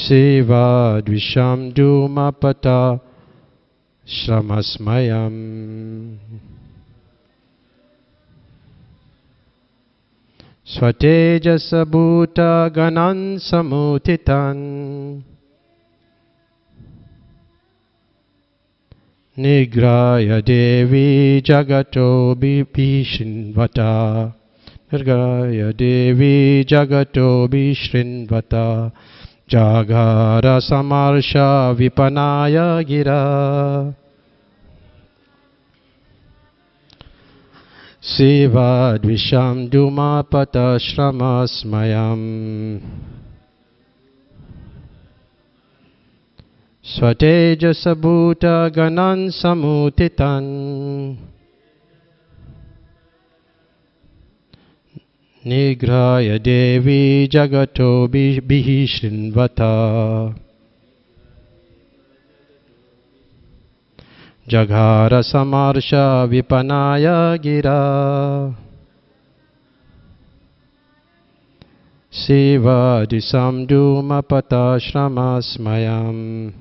Seva Dvisham Dhumapata Shramasmayam. Swatejasa Bhuta Ganan Samutitan Nigraya Devi Jagato Bhishinvata. Nigraya Devi Jagato Bhishinvata. Jagara Samarsha Vipanaya Gira. Siva Dvisham Dhumapata Shramasmayam. Swatejasa Bhuta Ganan Samutitan Nigraya Devi Jagato Bhishinvata. Jaghara Samarsha Vipanaya Gira. Siva Dvisham Dhumapata Shramasmayam.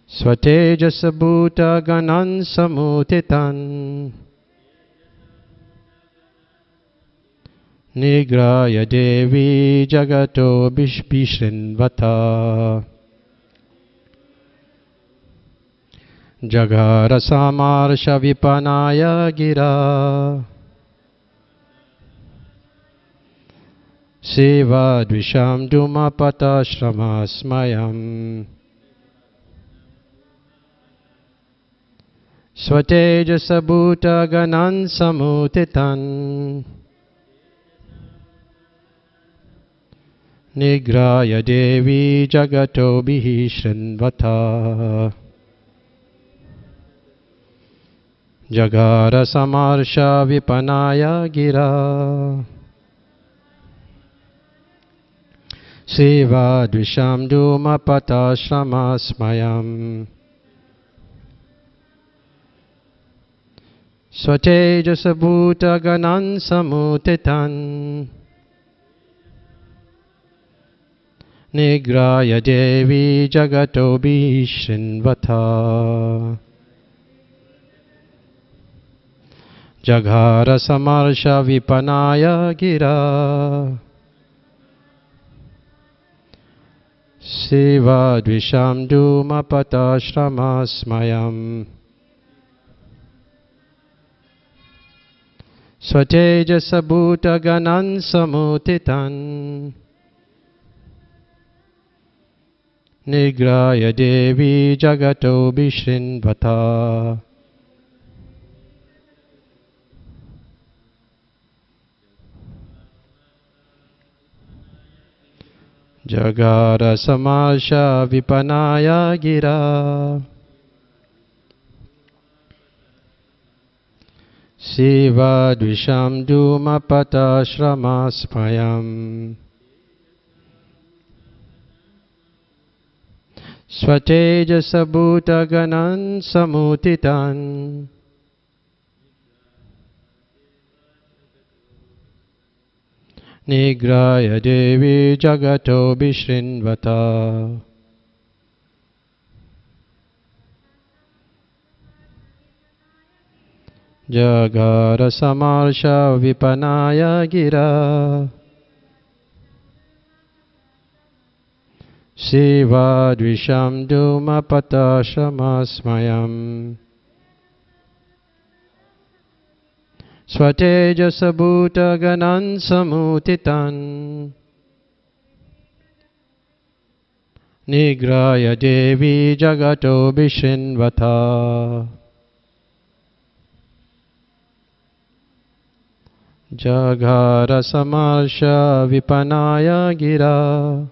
Swatejasa Bhuta Ganan Samutitan Nigraya Devi Jagato Bhishinvata. Jaghara Samarsha Vipanaya Gira. Siva Dvisham Dhumapata Shramasmayam. Swatejasa Bhuta Ganan Samutitan Nigraya Devi Jagato Bhishinvata. Jaghara Samarsha Vipanaya Gira. Siva Dvisham Dhumapata Shramasmayam. Swatejasa Bhuta Ganan Samutitan Nigraya Devi Jagato Bhishinvata. Jaghara Samarsha Vipanaya Gira. Siva Dvisham Dhumapata Shramasmayam. Swatejasa Bhuta Ganan Samutitan Nigraya Devi Jagato Bhishinvata. Jaghara Samarsha Vipanaya Gira. Siva Dvisham Dhumapata Shramasmayam. Swatejasa Bhuta Ganan Samutitan Nigraya Devi Jagato Bhishinvata. Jaghara Samarsha Vipanaya Gira. Siva Dvisham Dhumapata Shramasmayam. Swatejasa Bhuta Ganan Samutitan Nigraya Devi Jagato Bhishinvata. Jaghara Samarsha Vipanaya Gira.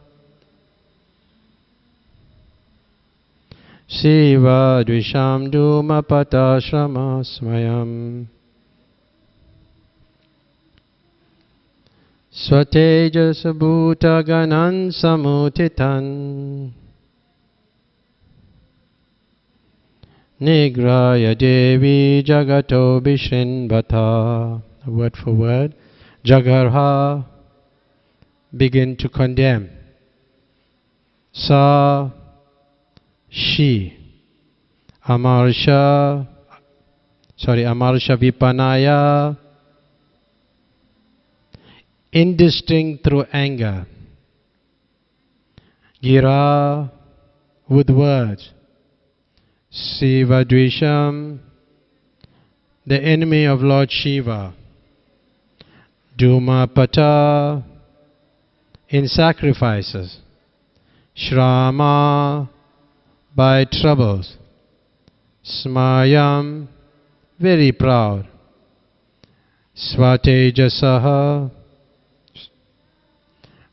Siva Dvisham Dhumapata Shramasmayam. Swatejasa Bhuta Ganan Samutitan Nigraya Devi Jagato Bhishinvata. Word for word. Jagarha begin to condemn. Sa, she. Amarsha vipanaya, indistinct through anger. Gira, with words. Siva Dvisham, the enemy of Lord Shiva. Duma Pata, in sacrifices. Shrama, by troubles. Smayam, very proud. Svatejasaha,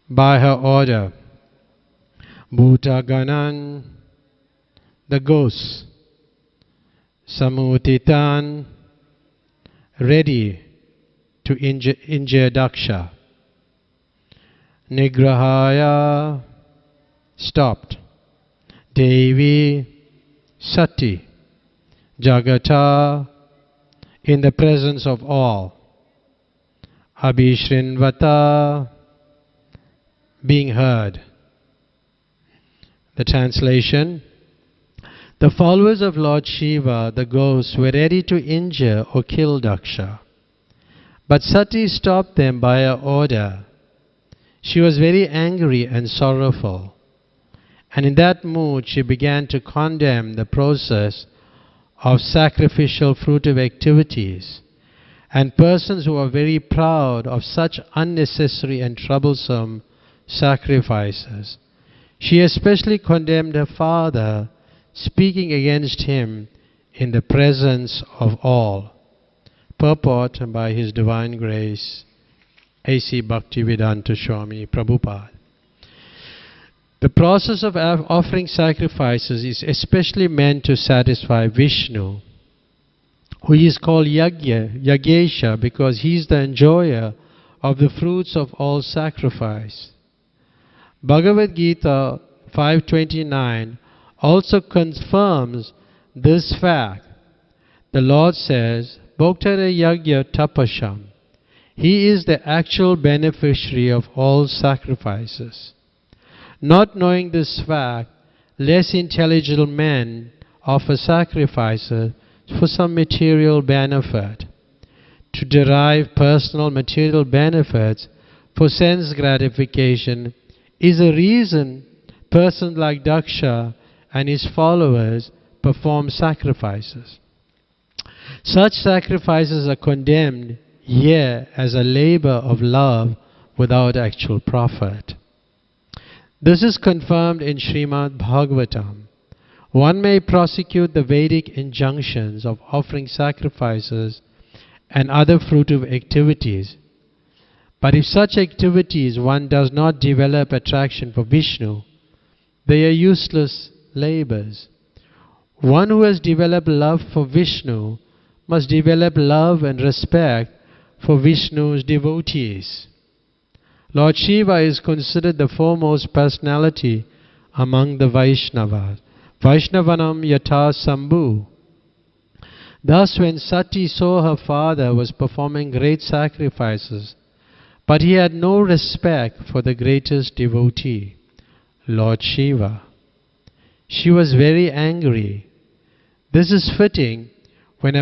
by her order. Bhutaganan, the ghosts. Samutitan, ready to injure Daksha. Nigrahaya, stopped. Devi, Sati. Jagata, in the presence of all. Abhishrinvata, being heard. The translation: the followers of Lord Shiva, the ghosts, were ready to injure or kill Daksha. But Sati stopped them by her order. She was very angry and sorrowful. And in that mood she began to condemn the process of sacrificial fruitive activities and persons who are very proud of such unnecessary and troublesome sacrifices. She especially condemned her father, speaking against him in the presence of all. Purport by His Divine Grace, A.C. Bhaktivedanta Swami Prabhupada. The process of offering sacrifices is especially meant to satisfy Vishnu, who is called Yagesha, because he is the enjoyer of the fruits of all sacrifice. Bhagavad Gita 5.29 also confirms this fact. The Lord says, Bhoktara Yagya Tapasham. He is the actual beneficiary of all sacrifices. Not knowing this fact, less intelligent men offer sacrifices for some material benefit. To derive personal material benefits for sense gratification is a reason persons like Daksha and his followers perform sacrifices. Such sacrifices are condemned here as a labor of love without actual profit. This is confirmed in Srimad Bhagavatam. One may prosecute the Vedic injunctions of offering sacrifices and other fruitive activities. But if such activities one does not develop attraction for Vishnu, they are useless labors. One who has developed love for Vishnu must develop love and respect for Vishnu's devotees. Lord Shiva is considered the foremost personality among the Vaishnavas. Vaishnavanam yatha sambhu. Thus when Sati saw her father was performing great sacrifices, but he had no respect for the greatest devotee, Lord Shiva, she was very angry. This is fitting when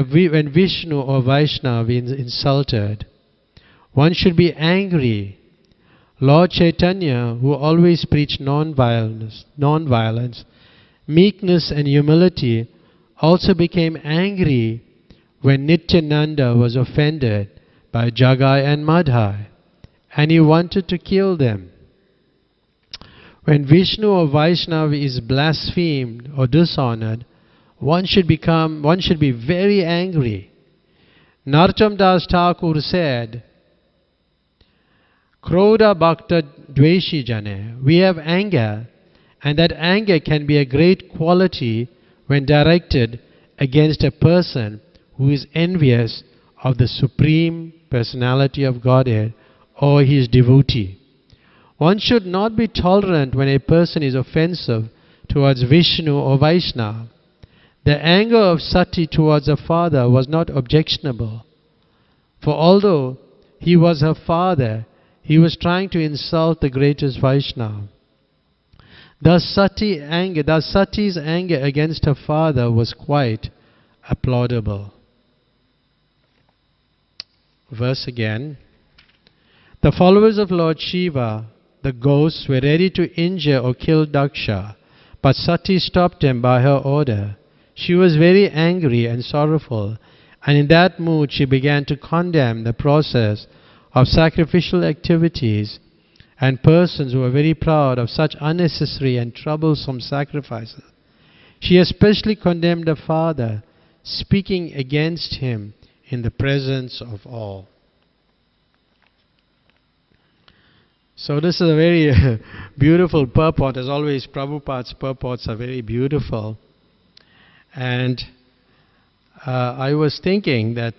Vishnu or Vaishnava is insulted. One should be angry. Lord Chaitanya, who always preached non-violence, meekness and humility, also became angry when Nityananda was offended by Jagai and Madhai, and he wanted to kill them. When Vishnu or Vaishnava is blasphemed or dishonored, one should be very angry. Narottam Das Thakur said, Krodha Bhakta Dveshi Jane. We have anger, and that anger can be a great quality when directed against a person who is envious of the Supreme Personality of Godhead or his devotee. One should not be tolerant when a person is offensive towards Vishnu or Vaishnava. The anger of Sati towards her father was not objectionable, for although he was her father, He was trying to insult the greatest Vaishnava. Thus Sati's anger against her father was quite applaudable. Verse again. The followers of Lord Shiva, the ghosts, were ready to injure or kill Daksha, but Sati stopped them by her order. She was very angry and sorrowful, and in that mood she began to condemn the process of sacrificial activities and persons who were very proud of such unnecessary and troublesome sacrifices. She especially condemned her father, speaking against him in the presence of all. So this is a very beautiful purport. As always, Prabhupada's purports are very beautiful. And I was thinking that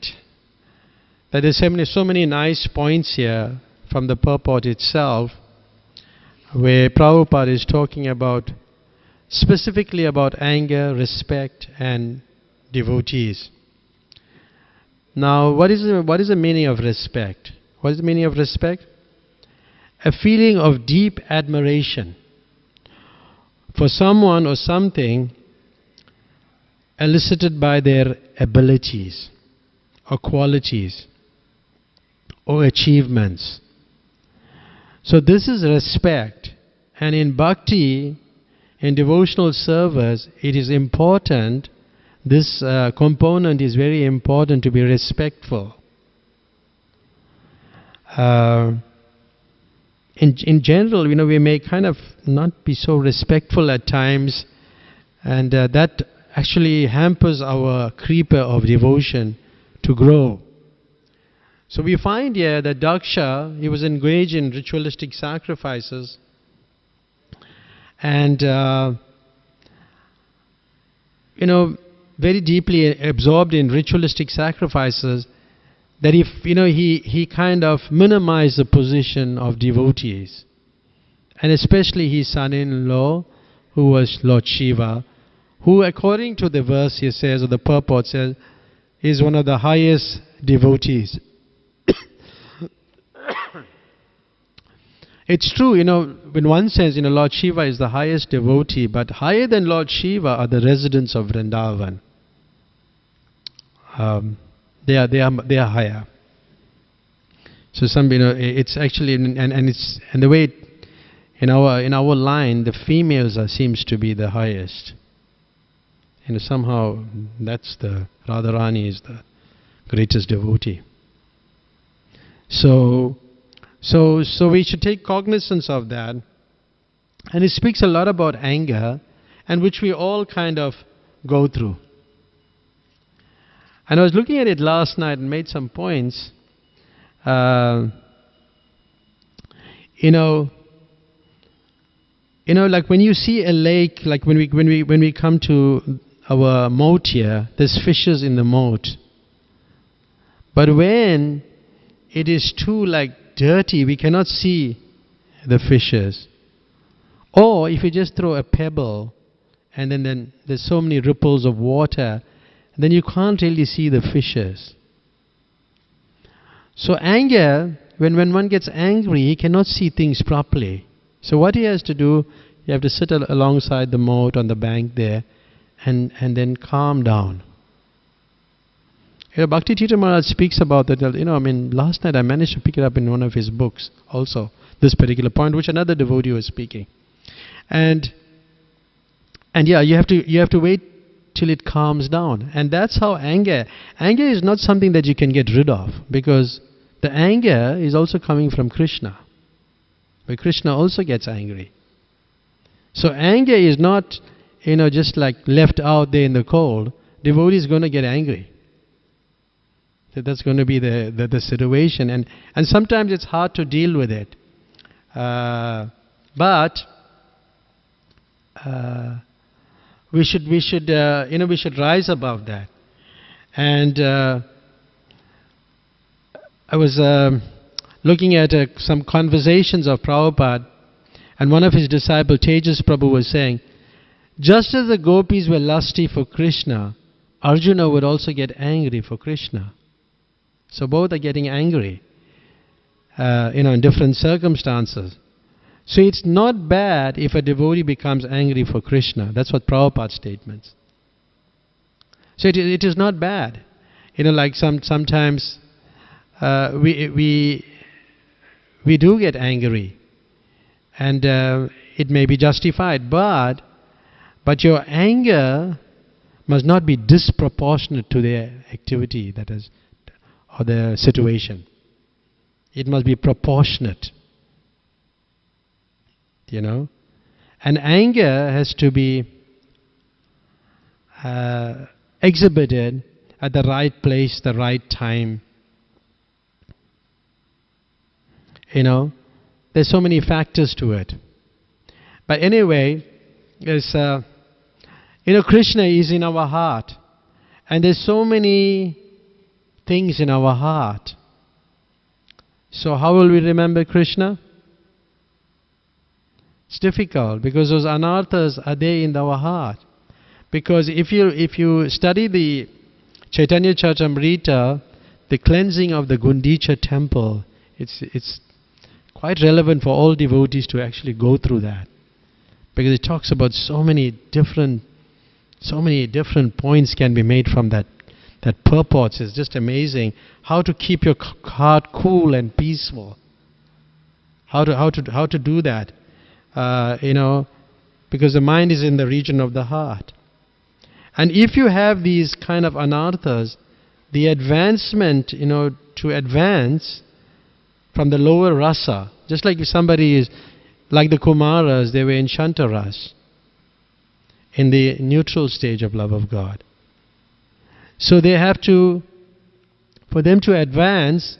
there's so many nice points here from the purport itself, where Prabhupada is talking about, specifically about anger, respect, and devotees. Now, what is the meaning of respect? What is the meaning of respect? A feeling of deep admiration for someone or something elicited by their abilities or qualities or achievements. So this is respect. And in bhakti, in devotional service, it is important, this component is very important, to be respectful. In general, we may kind of not be so respectful at times, and that actually hampers our creeper of devotion to grow. So we find here that Daksha, he was engaged in ritualistic sacrifices, and very deeply absorbed in ritualistic sacrifices, that he kind of minimized the position of devotees, and especially his son-in-law, who was Lord Shiva, who, according to the verse he says, or the purport says, is one of the highest devotees. It's true, in one sense, Lord Shiva is the highest devotee, but higher than Lord Shiva are the residents of Vrindavan. They are higher. So it's actually, and the way in our line, the females seems to be the highest. Somehow that's the Radharani is the greatest devotee. So we should take cognizance of that. And it speaks a lot about anger, and which we all kind of go through. And I was looking at it last night and made some points. Like when you see a lake, like when we come to our moat here, there's fishes in the moat. But when it is too dirty, we cannot see the fishes. Or if you just throw a pebble, and then there's so many ripples of water, then you can't really see the fishes. So anger, when one gets angry, he cannot see things properly. So what he has to do, you have to sit alongside the moat on the bank there, and then calm down. Bhakti Tirtha Maharaj speaks about that. Last night I managed to pick it up in one of his books also, this particular point, which another devotee was speaking. And yeah, you have to wait till it calms down. And that's how anger is not something that you can get rid of, because the anger is also coming from Krishna. But Krishna also gets angry. So anger is not, just left out there in the cold. Devotee is going to get angry. That's going to be the situation. And sometimes it's hard to deal with it. But we should rise above that. And I was looking at some conversations of Prabhupada, and one of his disciples, Tejas Prabhu, was saying, just as the gopis were lusty for Krishna, Arjuna would also get angry for Krishna. So both are getting angry. in different circumstances. So it's not bad if a devotee becomes angry for Krishna. That's what Prabhupada's statements. So it is not bad. Like sometimes we do get angry, and it may be justified, but your anger must not be disproportionate to the activity or the situation. It must be proportionate. And anger has to be exhibited at the right place, the right time. There's so many factors to it. But anyway, there's Krishna is in our heart, and there's so many things in our heart. So how will we remember Krishna? It's difficult, because those anarthas are there in our heart. Because if you study the Chaitanya Charitamrita, the cleansing of the Gundicha temple, it's quite relevant for all devotees to actually go through that, because it talks about so many different points can be made from that purports. Is just amazing how to keep your heart cool and peaceful. How to do that. Because the mind is in the region of the heart. And if you have these kind of anarthas, the advancement, to advance from the lower rasa, just like if somebody is, like the Kumaras, they were in Shantaras, in the neutral stage of love of God. So they have to, for them to advance,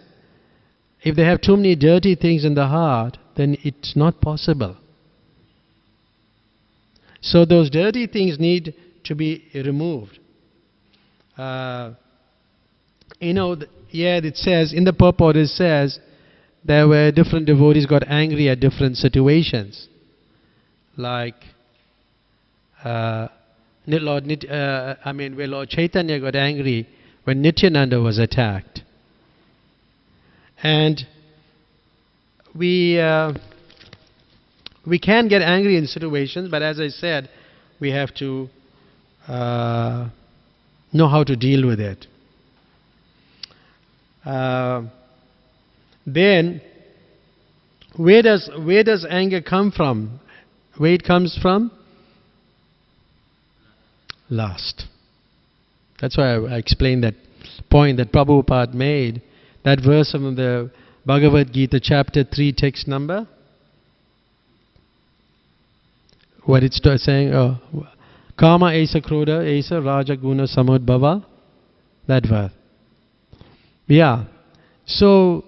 if they have too many dirty things in the heart, then it's not possible. So those dirty things need to be removed. It says, in the purport it says, there were different devotees got angry at different situations. Like, where Lord Chaitanya got angry when Nityananda was attacked. And we can get angry in situations, but as I said, we have to know how to deal with it. Then, where does anger come from? Where it comes from? Lust. That's why I explained that point that Prabhupada made. That verse from the Bhagavad Gita, chapter 3, text number. What it's saying? Kama esa krodha esa raja guna samudbhava. That verse. Yeah. So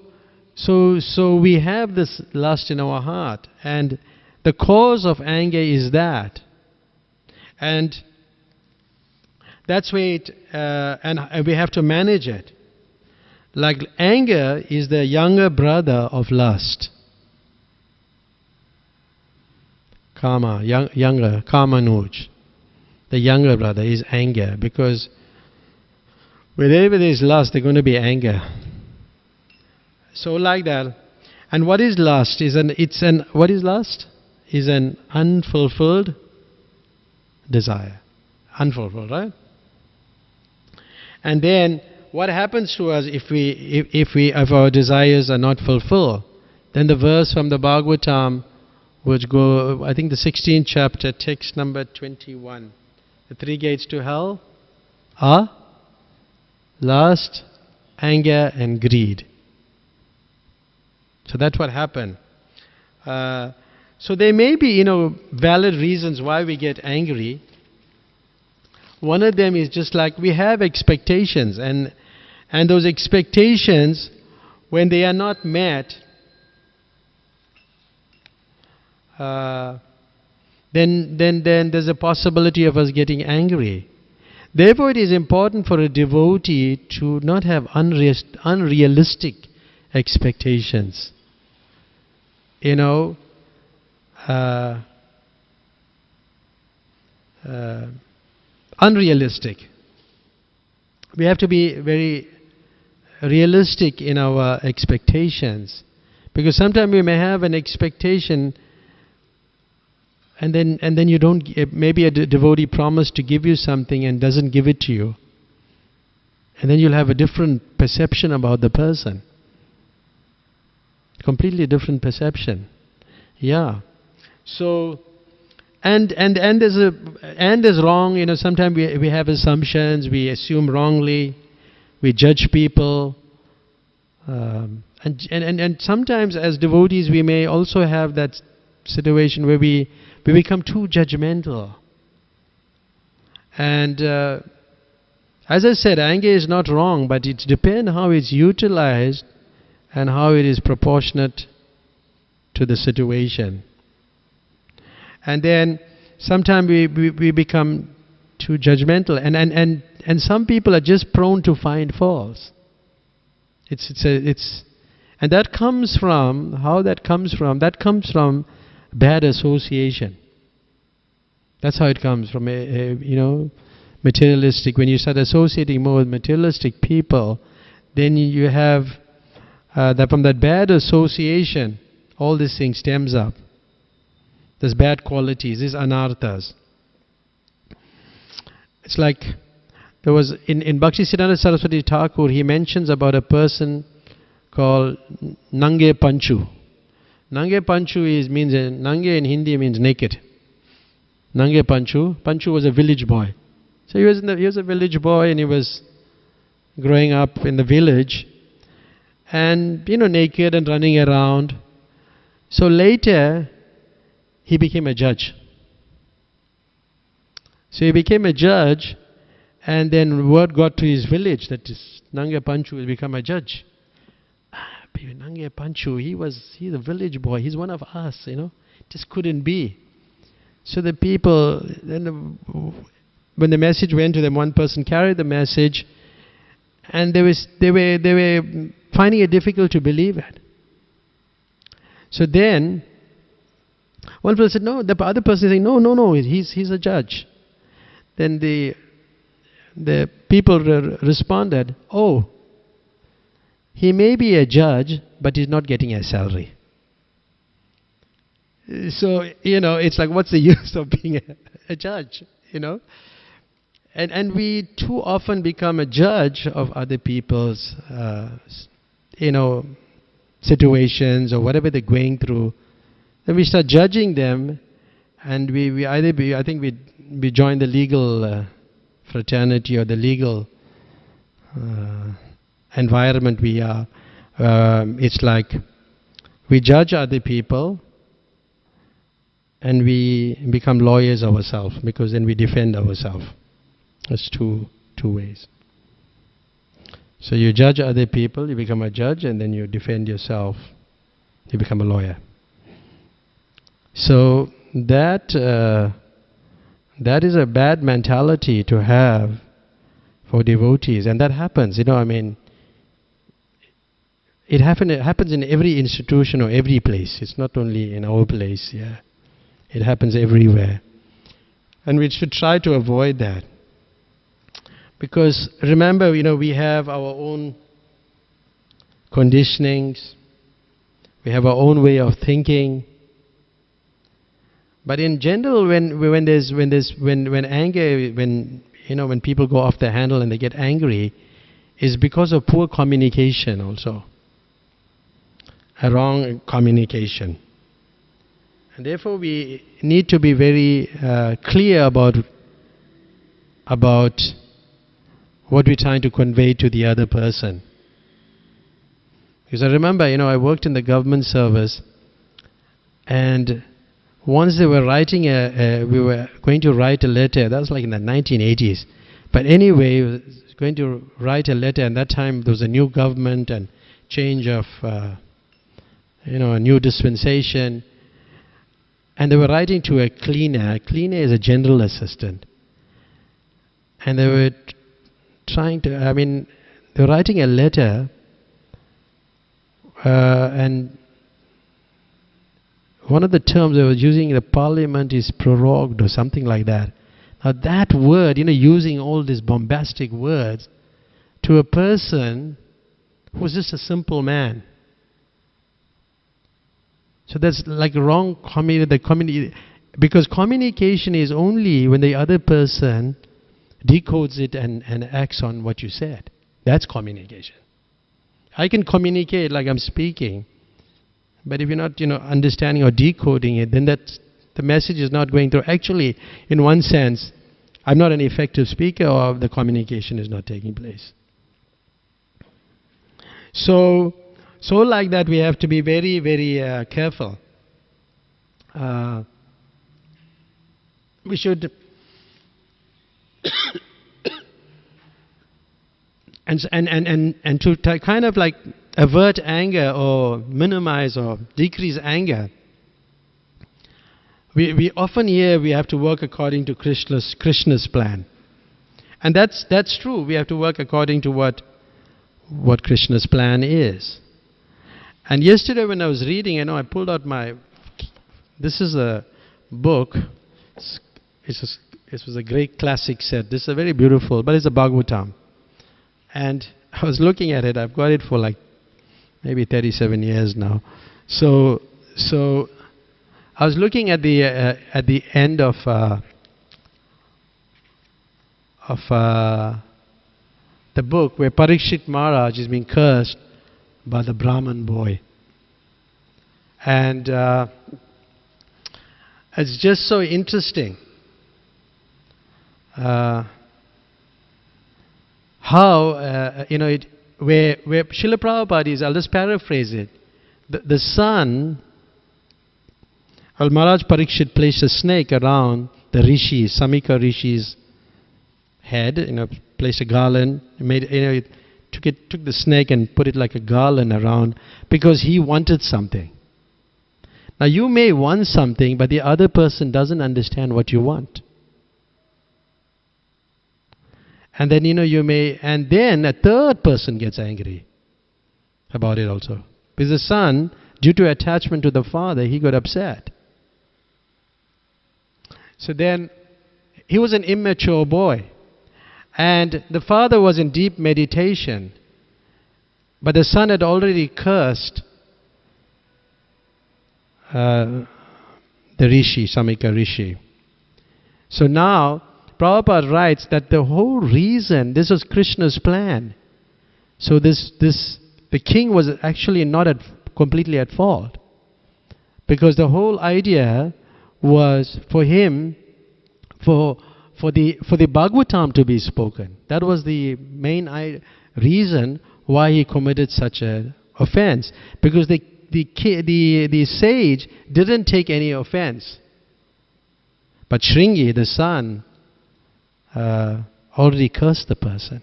we have this lust in our heart, and the cause of anger is that. And that's where and we have to manage it. Like anger is the younger brother of lust. Kama, younger, Kamanuj. The younger brother is anger, because wherever there is lust, there's going to be anger. So like that. And what is lust? What is lust? Is an unfulfilled desire. Unfulfilled, right? And then what happens to us if our desires are not fulfilled? Then the verse from the Bhagavatam, which go, I think the 16th chapter, text number 21. The three gates to hell are lust, anger, and greed. So that's what happened. So there may be, valid reasons why we get angry. One of them is just like we have expectations, and those expectations, when they are not met, then there's a possibility of us getting angry. Therefore, it is important for a devotee to not have unrealistic expectations. Unrealistic. We have to be very realistic in our expectations. Because sometimes we may have an expectation, and then you don't. Maybe a devotee promised to give you something and doesn't give it to you, and then you'll have a different perception about the person. Completely different perception. Yeah. So, and there's wrong. You know, sometimes we have assumptions. We assume wrongly. We judge people. And sometimes as devotees we may also have that situation where we become too judgmental. And as I said, anger is not wrong, but it depends how it's utilized and how it is proportionate to the situation. And then sometimes we become too judgmental, and some people are just prone to find faults. And that comes from, how that comes from? That comes from bad association. That's how it comes from, materialistic. When you start associating more with materialistic people, then you have that from that bad association, all these things stems up. There's bad qualities, these anarthas. It's like, there was, in Bhaktisiddhanta Saraswati Thakur, he mentions about a person called Nange Panchu. Nange Panchu means Nange in Hindi means naked. Nange Panchu. Panchu was a village boy. So he was a village boy, and he was growing up in the village, and naked and running around. So later he became a judge. So he became a judge, and then word got to his village that this Nange Panchu will become a judge. Nange Panchu, he's a village boy, he's one of us, just couldn't be. So the people, when the message went to them, one person carried the message, and they were finding it difficult to believe it. So then one person said, no, the other person said, no, he's a judge. Then the people responded, oh, he may be a judge, but he's not getting a salary. So, it's like, what's the use of being a judge, And we too often become a judge of other people's, situations or whatever they're going through. Then we start judging them, and we join the legal fraternity or the legal environment we are. It's like we judge other people and we become lawyers ourselves, because then we defend ourselves. That's two ways. So you judge other people, you become a judge, and then you defend yourself, you become a lawyer. So that is a bad mentality to have for devotees, and that happens. It happens in every institution or every place. It's not only in our place. Yeah, it happens everywhere, and we should try to avoid that. Because remember, we have our own conditionings, we have our own way of thinking. But in general, when anger, when people go off the handle and they get angry, is because of poor communication also, a wrong communication, and therefore we need to be very clear about what we're trying to convey to the other person. Because I remember, I worked in the government service, and once they were writing we were going to write a letter. That was like in the 1980s. But anyway, we were going to write a letter, and that time there was a new government and change of, a new dispensation. And they were writing to a cleaner. A cleaner is a general assistant. And they were they were writing a letter, and one of the terms they were using in the parliament is prorogued or something like that. Now that word, using all these bombastic words to a person who was just a simple man, So that's like wrong because communication is only when the other person decodes it and acts on what you said. That's communication. I can communicate like I'm speaking, but if you're not, understanding or decoding it, then the message is not going through. Actually, in one sense, I'm not an effective speaker, or the communication is not taking place. So like that, we have to be very, very careful. We should and to kind of like avert anger or minimize or decrease anger, we often hear we have to work according to Krishna's plan, and that's true. We have to work according to what Krishna's plan is. And yesterday when I was reading, I pulled out this is a book. It was a great classic set. This is a very beautiful, but it's a Bhagavatam. And I was looking at it. I've got it for like maybe 37 years now. So I was looking at the end of the book where Parikshit Maharaj is being cursed by the Brahman boy. And it's just so interesting how where Srila Prabhupada is, I'll just paraphrase it. The son, Maharaj Parikshit placed a snake around the rishis, Samika rishis' head, placed a garland, took the snake and put it like a garland around, because he wanted something. Now you may want something, but the other person doesn't understand what you want. And then and then a third person gets angry about it also. Because the son, due to attachment to the father, he got upset. So then, he was an immature boy. And the father was in deep meditation. But the son had already cursed the rishi, Samika rishi. So now, Prabhupada writes that the whole reason, this was Krishna's plan. So the king was actually not completely at fault. Because the whole idea was for him, for the Bhagavatam to be spoken. That was the main reason why he committed such an offense. Because the sage didn't take any offense. But Shringi, the son, already cursed the person.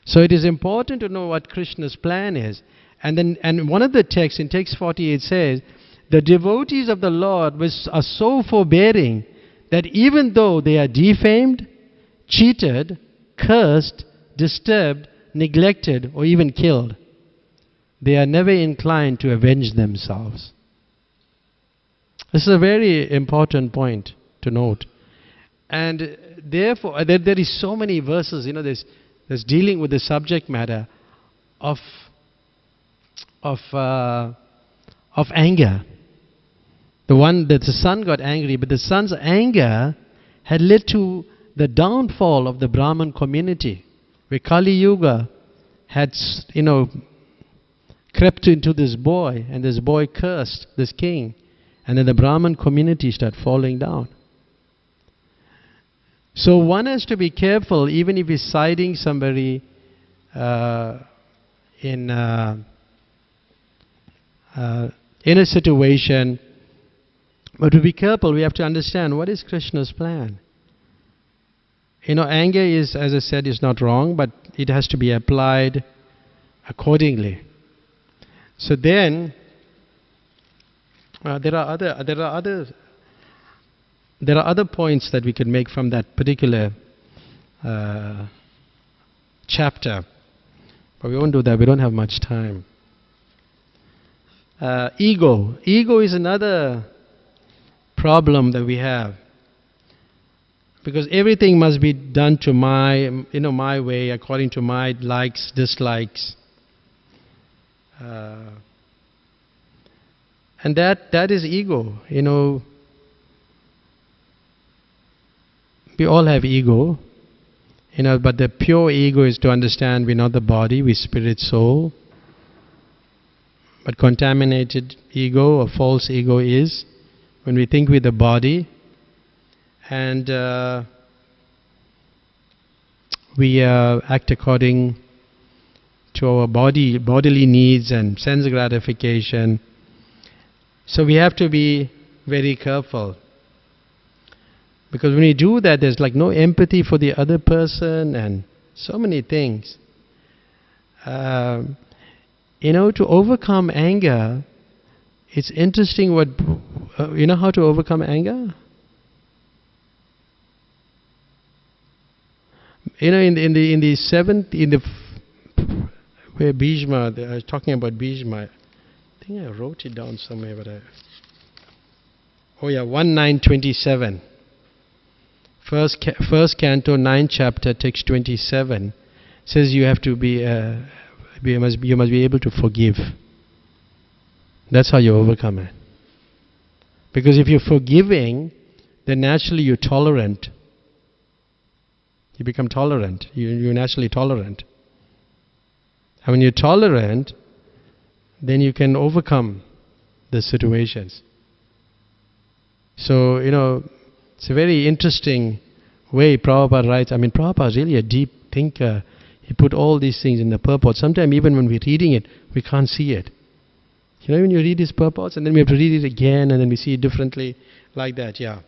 So it is important to know what Krishna's plan is. And one of the texts, in text 48, says, the devotees of the Lord are so forbearing that even though they are defamed, cheated, cursed, disturbed, neglected, or even killed, they are never inclined to avenge themselves. This is a very important point to note. And therefore, there is so many verses, there's dealing with the subject matter of anger. The one that the son got angry, but the son's anger had led to the downfall of the Brahman community, where Kali Yuga had, crept into this boy, and this boy cursed this king, and then the Brahman community started falling down. So one has to be careful, even if he's siding somebody in a situation. But to be careful, we have to understand what is Krishna's plan. Anger is, as I said, is not wrong, but it has to be applied accordingly. So then, there are other points that we can make from that particular chapter, but we won't do that. We don't have much time. Ego is another problem that we have, because everything must be done to my way, according to my likes, dislikes. And that is ego. We all have ego, but the pure ego is to understand we're not the body, we're spirit, soul. But contaminated ego or false ego is when we think we're the body and we act according to our bodily needs and sense gratification. So we have to be very careful. Because when we do that, there's like no empathy for the other person and so many things. To overcome anger, it's interesting what... you know how to overcome anger? In the seventh... where Bhishma... I was talking about Bhishma. I think I wrote it down somewhere, but 1927. First canto, 9th chapter, text 27 says you have to be... you must be able to forgive. That's how you overcome it. Because if you're forgiving, then naturally you're tolerant. You become tolerant. You're naturally tolerant. And when you're tolerant, then you can overcome the situations. So, it's a very interesting way Prabhupada writes. Prabhupada is really a deep thinker. He put all these things in the purport. Sometimes even when we're reading it, we can't see it. When you read his purports and then we have to read it again and then we see it differently, like that, yeah.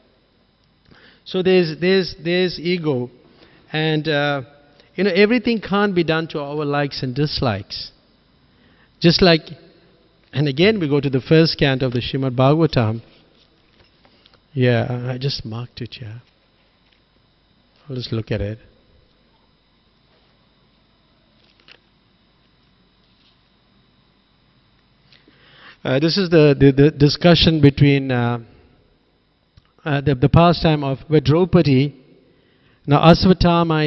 So there's ego. And, everything can't be done to our likes and dislikes. Just like, and again we go to the first canto of the Srimad Bhagavatam. Yeah, I just marked it, yeah. I'll just look at it. This is the discussion between the pastime of where Draupadi. Now Asvatthama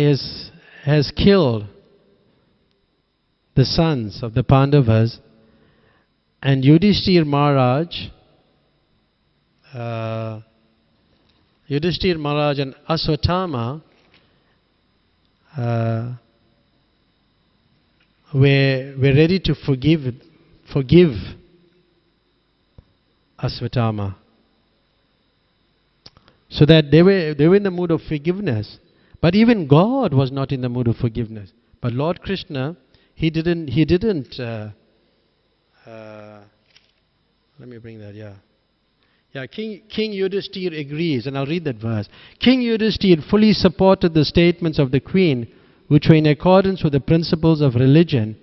has killed the sons of the Pandavas, and Yudhishthir Maharaj and Asvatthama were ready to forgive Asvatthama. So that they were in the mood of forgiveness. But even God was not in the mood of forgiveness. But Lord Krishna, he didn't let me bring that, yeah. Yeah, King Yudhishthir agrees, and I'll read that verse. King Yudhishthir fully supported the statements of the queen, which were in accordance with the principles of religion,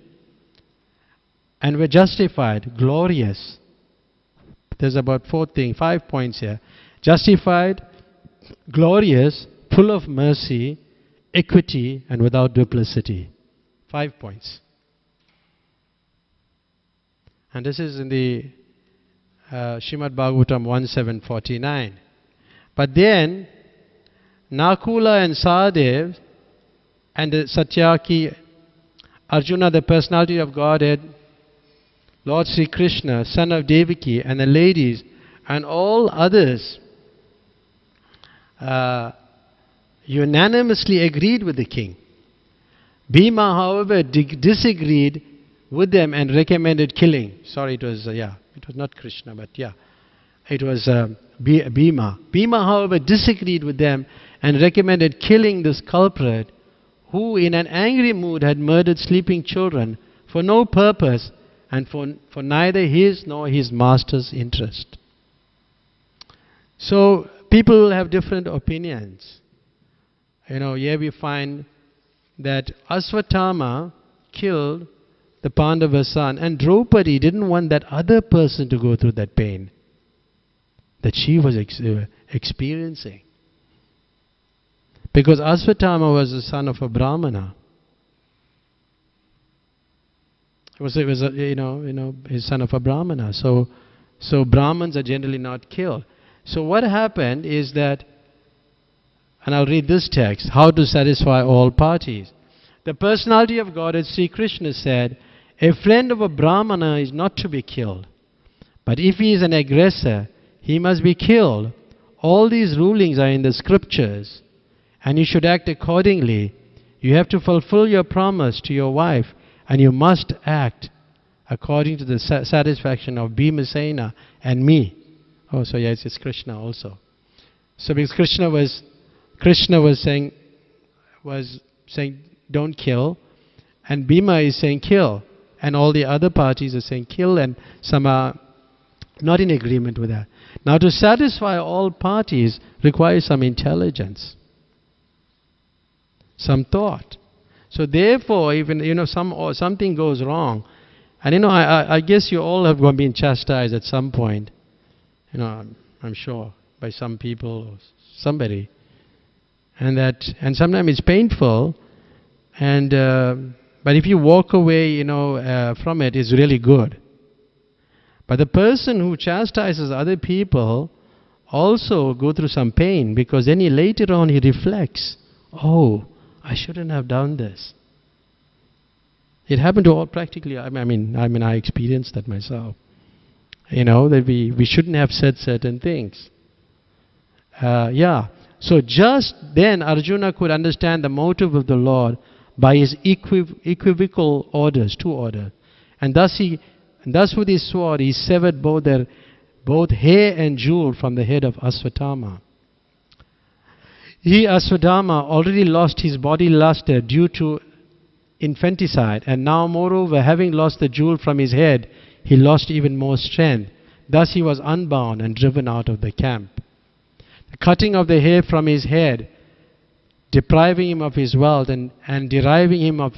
and were justified, glorious. There's about 5 points here. Justified, glorious, full of mercy, equity, and without duplicity. 5 points. And this is in the Srimad Bhagavatam 1.7.49. But then, Nakula and Sahadev and the Satyaki, Arjuna, the personality of Godhead, Lord Sri Krishna, son of Devaki, and the ladies, and all others unanimously agreed with the king. Bhima, however, disagreed with them and recommended killing. Sorry, it was not Krishna, but it was Bhima. Bhima, however, disagreed with them and recommended killing this culprit who in an angry mood had murdered sleeping children for no purpose and for neither his nor his master's interest. So people have different opinions. Here we find that Asvatthama killed the Pandava's son, and Draupadi didn't want that other person to go through that pain that she was experiencing. Because Asvatthama was the son of a Brahmana. It was his son of a Brahmana. So Brahmins are generally not killed. So what happened is that, and I'll read this text, how to satisfy all parties. The personality of Godhead, Sri Krishna said, a friend of a Brahmana is not to be killed, But if he is an aggressor, he must be killed. All these rulings are in the scriptures, and you should act accordingly. You have to fulfill your promise to your wife, and you must act according to the satisfaction of Bhimasena and me. Oh, so yeah, it's Krishna also. So because Krishna was saying don't kill, and Bhima is saying kill, and all the other parties are saying kill, and some are not in agreement with that. Now, to satisfy all parties requires some intelligence, some thought. So therefore, even something goes wrong, and I guess you all have been chastised at some point. I'm sure by some people or somebody, and sometimes it's painful, and but if you walk away, from it, it's really good. But the person who chastises other people also go through some pain, because then later on he reflects, oh, I shouldn't have done this. It happened to all practically. I experienced that myself. That we shouldn't have said certain things. So just then Arjuna could understand the motive of the Lord by his equivocal orders, two orders. And thus with his sword he severed both hair and jewel from the head of Aswatthama. He, Aswatthama, already lost his body luster due to infanticide, and now moreover, having lost the jewel from his head, he lost even more strength. Thus he was unbound and driven out of the camp. The cutting of the hair from his head, depriving him of his wealth and deriving him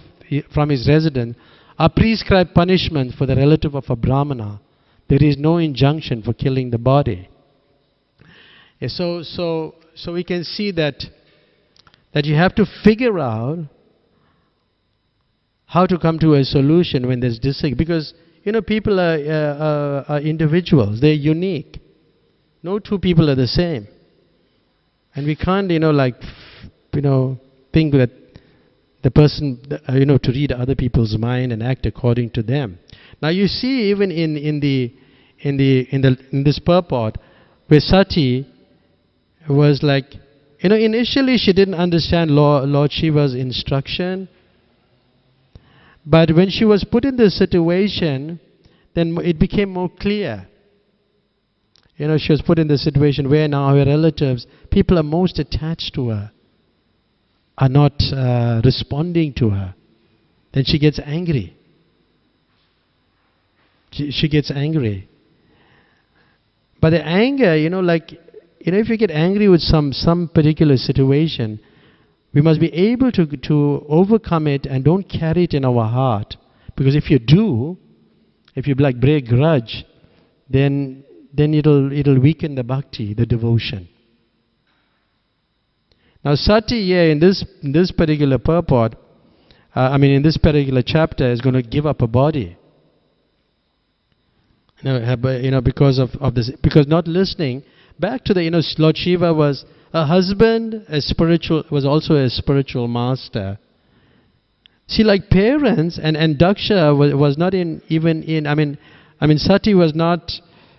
from his residence, are prescribed punishment for the relative of a Brahmana. There is no injunction for killing the body. So we can see that you have to figure out how to come to a solution when there's disagreement. Because people are individuals; they're unique. No two people are the same, and we can't think that the person to read other people's mind and act according to them. Now you see, even in this purport, where Sati was initially she didn't understand Lord Shiva's instruction, but when she was put in this situation, then it became more clear. She was put in this situation where now her relatives, people are most attached to her, are not responding to her. Then she gets angry. She gets angry. But the anger, if you get angry with some particular situation, we must be able to overcome it and don't carry it in our heart. Because if you do, if you bear grudge, then it'll weaken the bhakti, the devotion. Now Sati here in this particular purport, in this particular chapter, is going to give up a body. Because of this, because not listening. Back to the Lord Shiva was a husband, was also a spiritual master. See, like parents, and Daksha was not Sati was not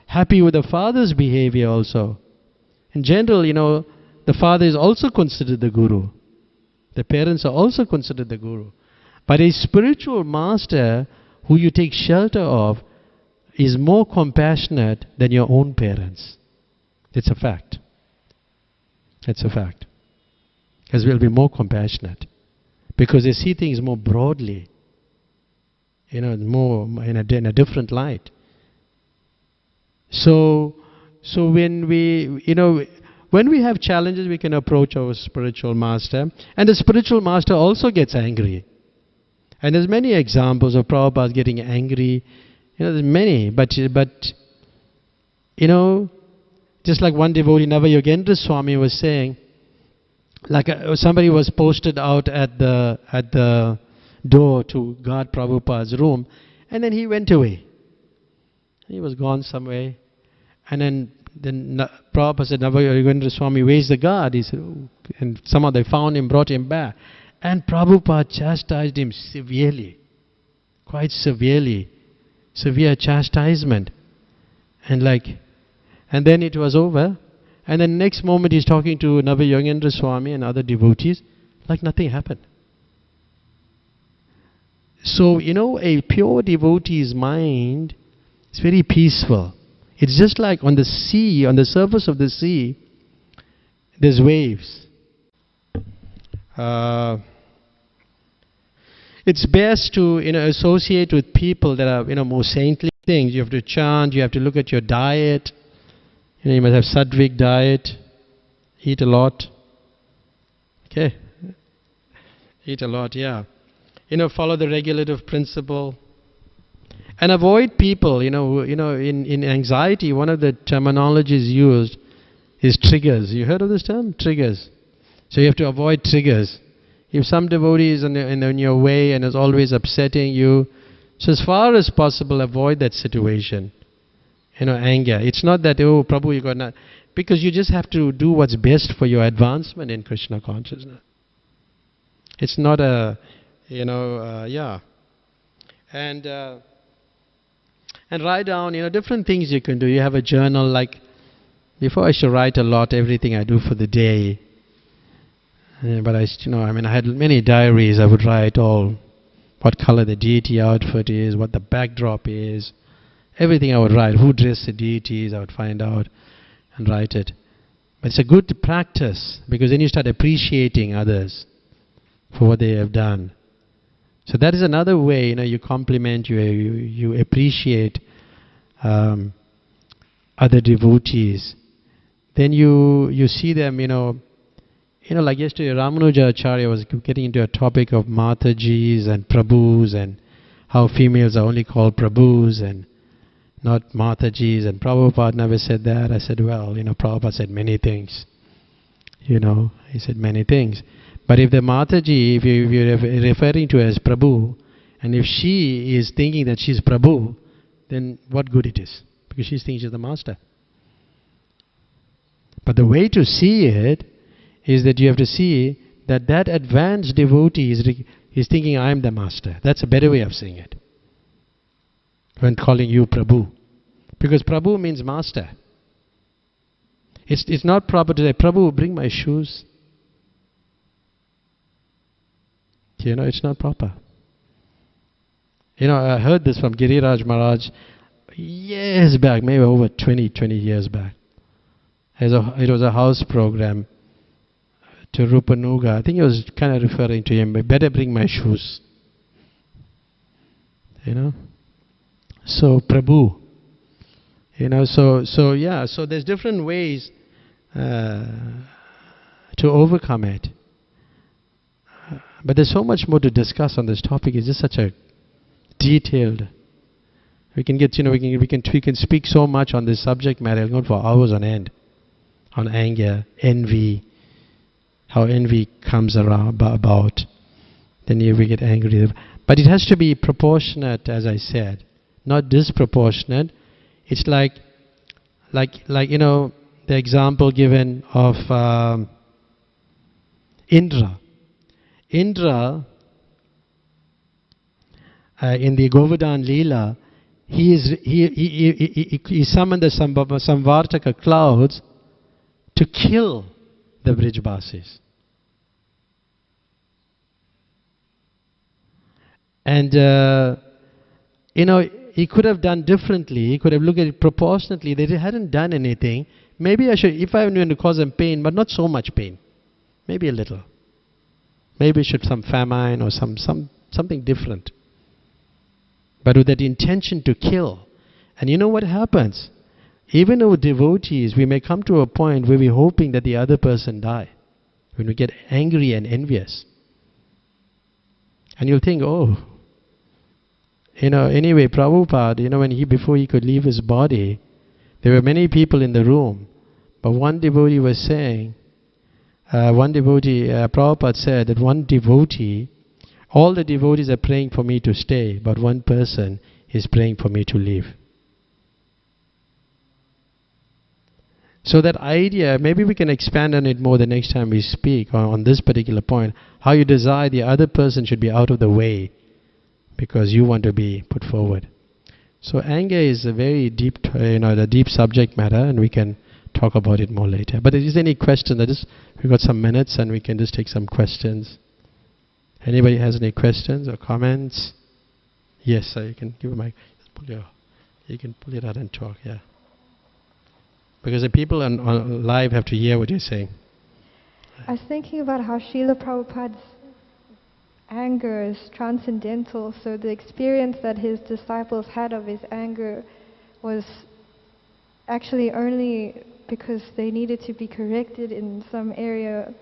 happy with the father's behavior also. In general, the father is also considered the guru. The parents are also considered the guru. But a spiritual master who you take shelter of is more compassionate than your own parents. It's a fact. It's a fact. Because we'll be more compassionate. Because they see things more broadly. More in a different light. So when we have challenges, we can approach our spiritual master. And the spiritual master also gets angry. And there's many examples of Prabhupada getting angry. There's many. But just like one devotee, Navayogendra Swami, was saying, somebody was posted out at the door to guard Prabhupada's room, and then he went away. He was gone somewhere. And then Prabhupada said, Navayogendra Swami, where's the guard? He said, oh. And somehow they found him, brought him back. And Prabhupada chastised him severely, quite severely, severe chastisement. And then it was over. And then next moment he's talking to Nava Yogendra Swami and other devotees, like nothing happened. So, a pure devotee's mind is very peaceful. It's just like on the sea, on the surface of the sea, there's waves. It's best to associate with people that are more saintly things. You have to chant, you have to look at your diet. You must have sattvic diet, eat a lot. Okay, eat a lot, yeah. Follow the regulative principle. And avoid people, in anxiety, one of the terminologies used is triggers. You heard of this term? Triggers. So you have to avoid triggers. If some devotee is in your way and is always upsetting you, so as far as possible avoid that situation. Anger. It's not that, oh, Prabhu, you got not. Because you just have to do what's best for your advancement in Krishna consciousness. It's not a, yeah. And write down, different things you can do. You have a journal, like, before I should write a lot, everything I do for the day. But I had many diaries. I would write all, what color the deity outfit is, what the backdrop is. Everything I would write. Who dressed the deities, I would find out and write it. But it's a good practice, because then you start appreciating others for what they have done. So that is another way, you compliment, you appreciate other devotees. Then you see them, like yesterday Ramanuja Acharya was getting into a topic of Matajis and Prabhus, and how females are only called Prabhus and not Matajis, and Prabhupada never said that. I said, well, Prabhupada said many things. He said many things. But if the Mataji, if you're referring to her as Prabhu, and if she is thinking that she's Prabhu, then what good it is? Because she's thinking she's the master. But the way to see it is that you have to see that advanced devotee is thinking, I am the master. That's a better way of saying it, when calling you Prabhu. Because Prabhu means master. It's not proper to say, Prabhu, bring my shoes. It's not proper. I heard this from Giriraj Maharaj years back, maybe over 20 years back. It was a house program to Rupanuga. I think he was kind of referring to him, better bring my shoes. So Prabhu. So there's different ways to overcome it. But there's so much more to discuss on this topic. It's just such a detailed. We can get, we can speak so much on this subject matter. We'll go for hours on end, on anger, envy, how envy comes about. Then we get angry. But it has to be proportionate, as I said, not disproportionate. It's like the example given of Indra. Indra, in the Govardhan Leela, he summoned the Samvartaka clouds to kill the Brijbasis. And he could have done differently. He could have looked at it proportionately. They hadn't done anything. Maybe I should, if I were to cause them pain, but not so much pain. Maybe a little. Maybe some famine or something different. But with that intention to kill. And you know what happens? Even with devotees, we may come to a point where we're hoping that the other person die. When we get angry and envious. And you'll think, anyway, Prabhupada, before he could leave his body, there were many people in the room. But one devotee was saying, Prabhupada said that one devotee, all the devotees are praying for me to stay, but one person is praying for me to leave. So that idea, maybe we can expand on it more the next time we speak on this particular point, how you desire the other person should be out of the way because you want to be put forward. So anger is a very deep, the deep subject matter, and we can talk about it more later. But if there's any question, we've got some minutes, and we can just take some questions. Anybody has any questions or comments? Yes, sir, you can give a mic. You can pull it out and talk, yeah. Because the people on live have to hear what you're saying. I was thinking about how Srila Prabhupada's anger is transcendental, so the experience that his disciples had of his anger was actually only because they needed to be corrected in some area.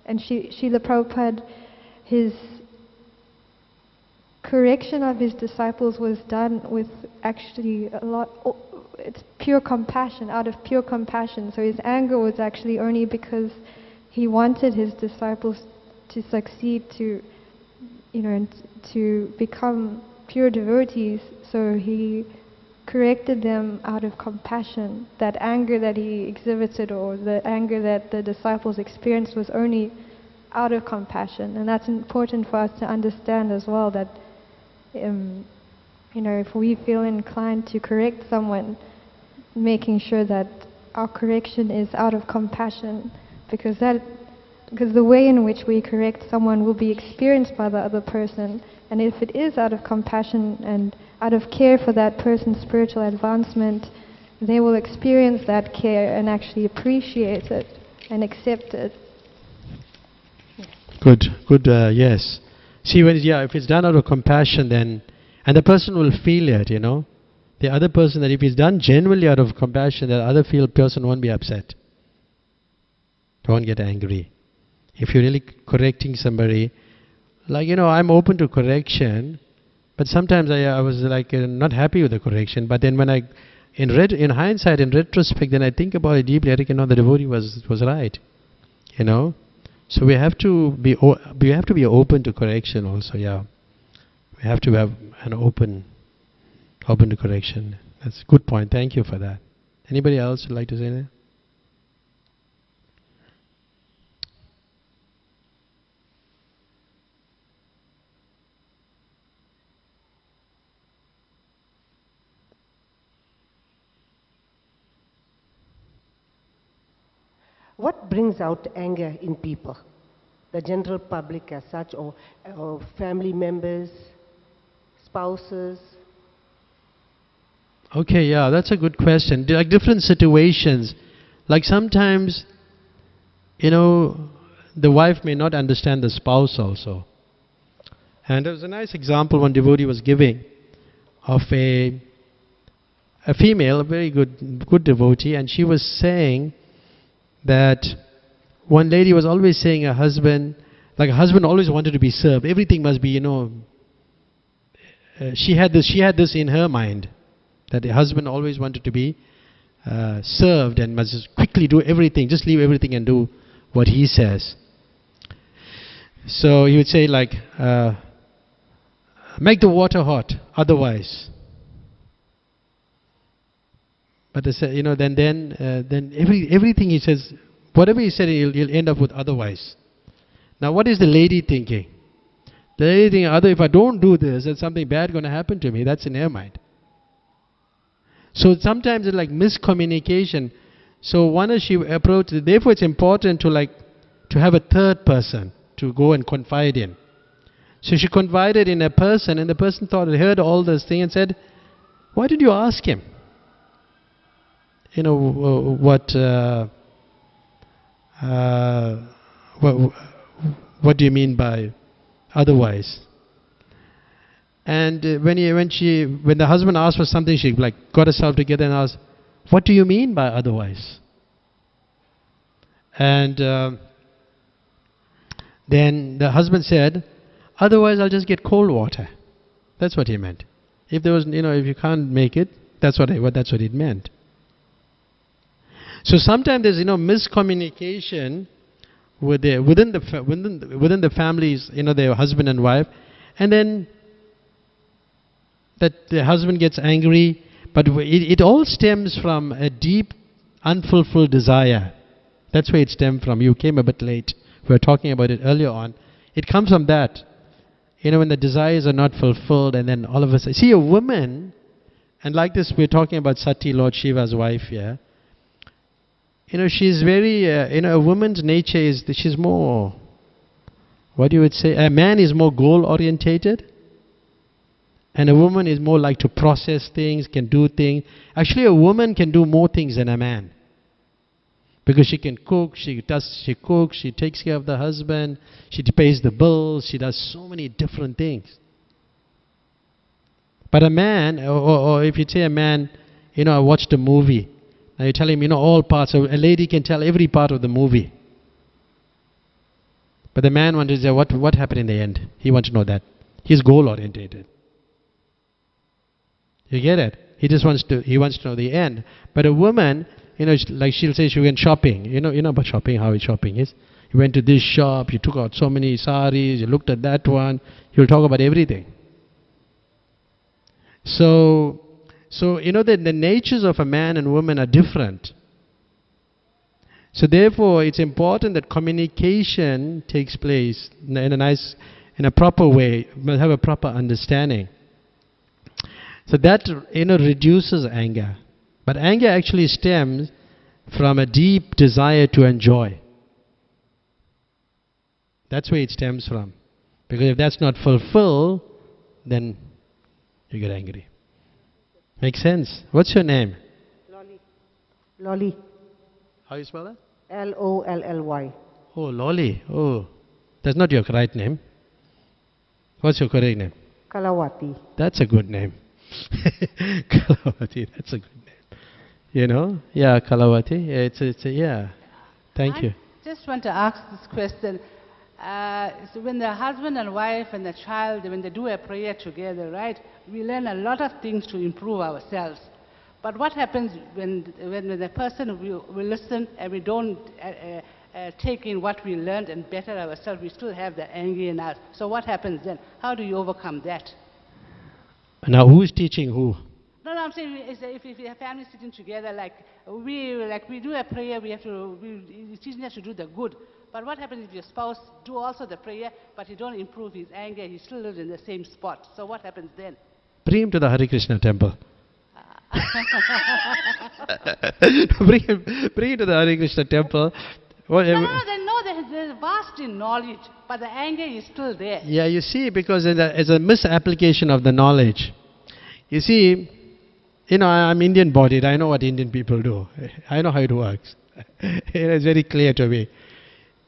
And Srila Prabhupada, his correction of his disciples was done with actually it's pure compassion, out of pure compassion. So his anger was actually only because he wanted his disciples to succeed, to become pure devotees. So he corrected them out of compassion. That anger that he exhibited, or the anger that the disciples experienced, was only out of compassion. And that's important for us to understand as well, that if we feel inclined to correct someone, making sure that our correction is out of compassion, because the way in which we correct someone will be experienced by the other person. And if it is out of compassion and out of care for that person's spiritual advancement, they will experience that care and actually appreciate it and accept it. Good, yes. See, if it's done out of compassion, then, and the person will feel it, the other person, that if it's done genuinely out of compassion, the other person won't be upset. Won't get angry. If you're really correcting somebody, I'm open to correction, but sometimes I was not happy with the correction. But then when in hindsight, in retrospect, then I think about it deeply. I think the devotee was right, So we have to be open to correction also. Yeah, we have to have an open to correction. That's a good point. Thank you for that. Anybody else would like to say anything? What brings out anger in people? The general public as such, or family members, spouses? Okay, yeah, that's a good question. Different situations. Sometimes, the wife may not understand the spouse also. And there was a nice example one devotee was giving of a female, a very good devotee, and she was saying that one lady was always saying her husband always wanted to be served. Everything must be, she had this in her mind, that the husband always wanted to be served and must just quickly do everything, just leave everything and do what he says. So he would say make the water hot, otherwise. But then everything he says, whatever he said, he'll end up with otherwise. Now, what is the lady thinking? The lady thinking, if I don't do this, there's something bad going to happen to me. That's in her mind. So sometimes it's like miscommunication. So one as she approached, therefore it's important to have a third person to go and confide in. So she confided in a person, and the person heard all this thing and said, "Why did you ask him? What do you mean by otherwise?" And when the husband asked for something, she got herself together and asked, "What do you mean by otherwise?" And then the husband said, "Otherwise I'll just get cold water." That's what he meant. If there was, if you can't make it, that's what it meant. So sometimes there's miscommunication within the families, their husband and wife, and then that the husband gets angry, but it all stems from a deep unfulfilled desire. That's where it stemmed from. You came a bit late. We were talking about it earlier on. It comes from that. When the desires are not fulfilled, and then all of a sudden, see, a woman And like this, we're talking about Sati, Lord Shiva's wife here. She's very, a woman's nature is that she's more, what you would say, a man is more goal-orientated. And a woman is more like to process things, can do things. Actually, a woman can do more things than a man. Because she can cook, she cooks, she takes care of the husband, she pays the bills, she does so many different things. But a man, or if you say a man, I watched a movie. Now you tell him, all parts. A lady can tell every part of the movie. But the man wants to say, what happened in the end? He wants to know that. He's goal-orientated. You get it? He wants to know the end. But a woman, like she'll say she went shopping. You know about shopping, how shopping is. You went to this shop, you took out so many saris, you looked at that one. You'll talk about everything. So the natures of a man and woman are different. So therefore, it's important that communication takes place in a proper way. We must have a proper understanding. So that reduces anger. But anger actually stems from a deep desire to enjoy. That's where it stems from. Because if that's not fulfilled, then you get angry. Makes sense? What's your name? Lolly. How you spell that? Lolly. Oh, Lolly. Oh, that's not your right name. What's your correct name? Kalawati. That's a good name. Kalawati, that's a good name. Yeah, Kalawati. Yeah. Thank you. Just want to ask this question. So when the husband and wife and the child, when they do a prayer together, right, we learn a lot of things to improve ourselves. But what happens when the person will listen and we don't take in what we learned and better ourselves? We still have the anger in us. So what happens then? How do you overcome that? Now, who is teaching who? No, I'm saying if we have families sitting together, we do a prayer, it's teaching us to do the good. But what happens if your spouse do also the prayer, but he don't improve his anger, he still lives in the same spot? So what happens then? Bring him to the Hare Krishna temple. bring him to the Hare Krishna temple. There's vast in knowledge, but the anger is still there. Yeah, you see, because it's a misapplication of the knowledge. You see, I'm Indian bodied. I know what Indian people do. I know how it works. It's very clear to me.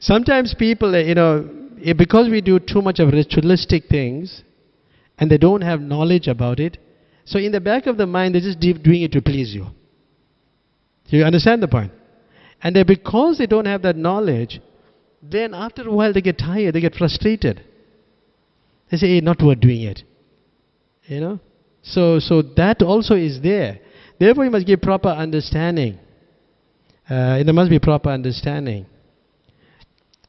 Sometimes people, because we do too much of ritualistic things, and they don't have knowledge about it, so in the back of the mind, they're just doing it to please you. You understand the point? And because they don't have that knowledge, then after a while they get tired, they get frustrated. They say, hey, not worth doing it. So that also is there. Therefore, you must give proper understanding. There must be proper understanding.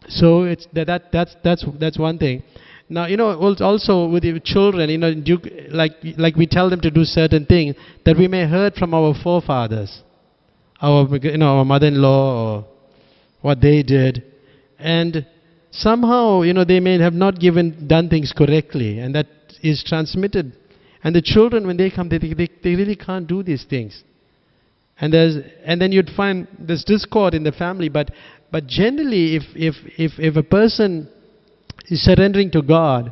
So it's that's one thing. Now, also with the children, like we tell them to do certain things that we may heard from our forefathers, our mother-in-law, or what they did, and somehow they may have not done things correctly, and that is transmitted. And the children, when they come, they really can't do these things, and then you'd find this discord in the family. But generally, if a person is surrendering to God,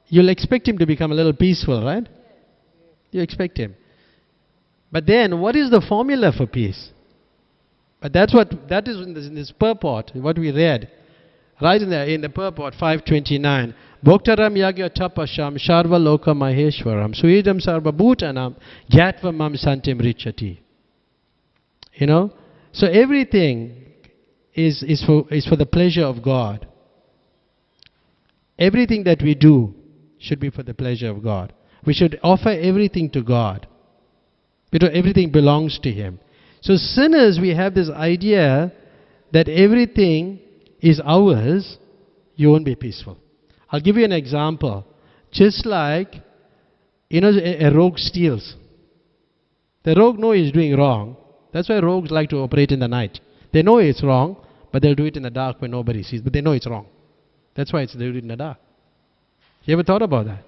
you'll expect him to become a little peaceful, right? You expect him. But then, what is the formula for peace? But that is in this purport, what we read. Right in the purport, 529. Bhoktaram yagya tapasham sharva loka maheshwaram suidam sarva bhutanam gyatva mam santim richati. So everything is for the pleasure of God. Everything that we do should be for the pleasure of God. We should offer everything to God. Everything belongs to Him. So sinners, we have this idea that everything is ours, you won't be peaceful. I'll give you an example. Just like, a rogue steals. The rogue knows he's doing wrong. That's why rogues like to operate in the night. They know it's wrong, but they'll do it in the dark when nobody sees. But they know it's wrong. That's why they do it in the dark. You ever thought about that?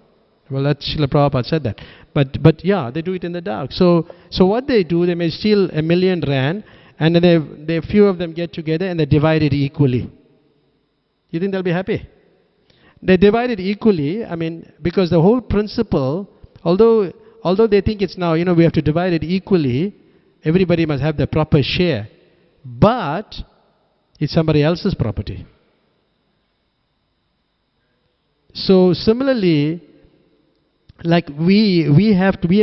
Well, that's Srila Prabhupada said that. But yeah, they do it in the dark. So what they do, they may steal 1 million rand, and then they few of them get together and they divide it equally. You think they'll be happy? They divide it equally, I mean, because the whole principle, although they think it's now, we have to divide it equally, everybody must have the proper share. But it's somebody else's property. So similarly, like we have to be